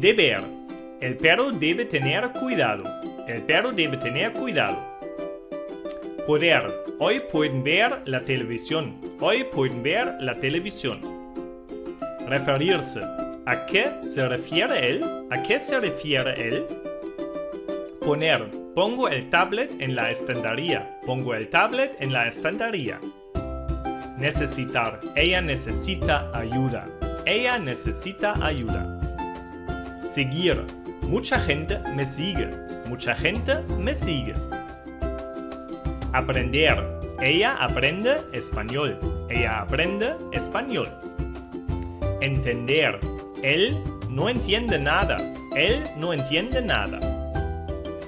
Deber. El perro debe tener cuidado. El perro debe tener cuidado. Poder. Hoy pueden ver la televisión. Hoy pueden ver la televisión. Referirse. ¿A qué se refiere él? ¿A qué se refiere él? Poner. Pongo el tablet en la estantería. Pongo el tablet en la estantería. Necesitar. Ella necesita ayuda. Ella necesita ayuda. Seguir. Mucha gente me sigue. Mucha gente me sigue. Aprender. Ella aprende español. Ella aprende español. Entender. Él no entiende nada. Él no entiende nada.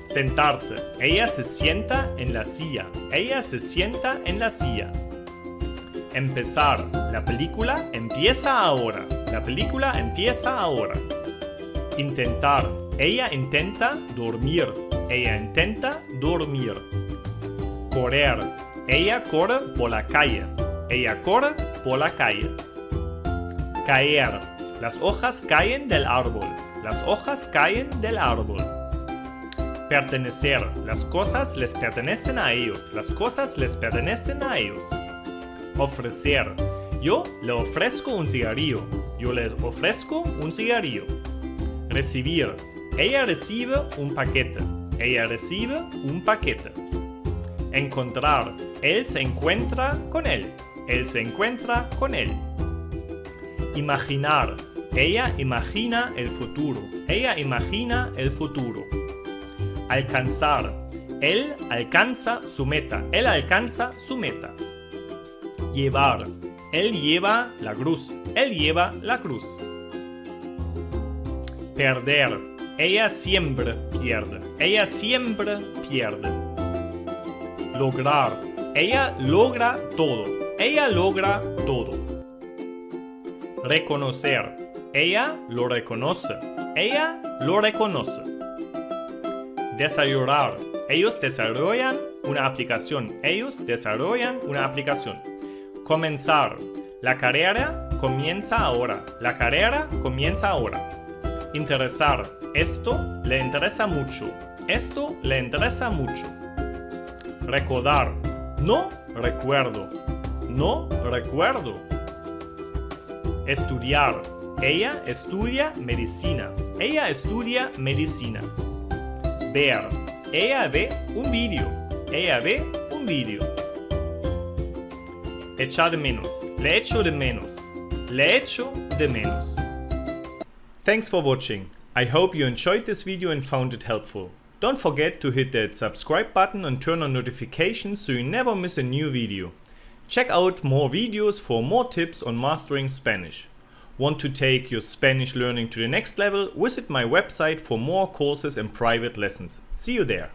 Sentarse. Ella se sienta en la silla. Ella se sienta en la silla. Empezar. La película empieza ahora. La película empieza ahora. Intentar. Ella intenta dormir. Ella intenta dormir. Correr. Ella corre por la calle. Ella corre por la calle. Caer. Las hojas caen del árbol. Las hojas caen del árbol. Pertenecer. Las cosas les pertenecen a ellos. Las cosas les pertenecen a ellos. Ofrecer. Yo le ofrezco un cigarrillo. Yo le ofrezco un cigarrillo. Recibir. Ella recibe un paquete. Ella recibe un paquete. Encontrar. Él se encuentra con él. Él se encuentra con él. Imaginar. Ella imagina el futuro. Ella imagina el futuro. Alcanzar. Él alcanza su meta. Él alcanza su meta. Llevar. Él lleva la cruz. Él lleva la cruz. Perder. Ella siempre pierde. Ella siempre pierde. Lograr. Ella logra todo. Ella logra todo. Reconocer. Ella lo reconoce. Ella lo reconoce. Desarrollar. Ellos desarrollan una aplicación. Ellos desarrollan una aplicación. Comenzar. La carrera comienza ahora. La carrera comienza ahora. Interesar. Esto le interesa mucho. Esto le interesa mucho. Recordar. No recuerdo. No recuerdo. Estudiar. Ella estudia medicina. Ella estudia medicina. Ver. Ella ve un vídeo. Ella ve un vídeo. Echar de menos. Le echo de menos. Le echo de menos. Thanks for watching. I hope you enjoyed this video and found it helpful. Don't forget to hit that subscribe button and turn on notifications so you never miss a new video. Check out more videos for more tips on mastering Spanish. Want to take your Spanish learning to the next level? Visit my website for more courses and private lessons. See you there.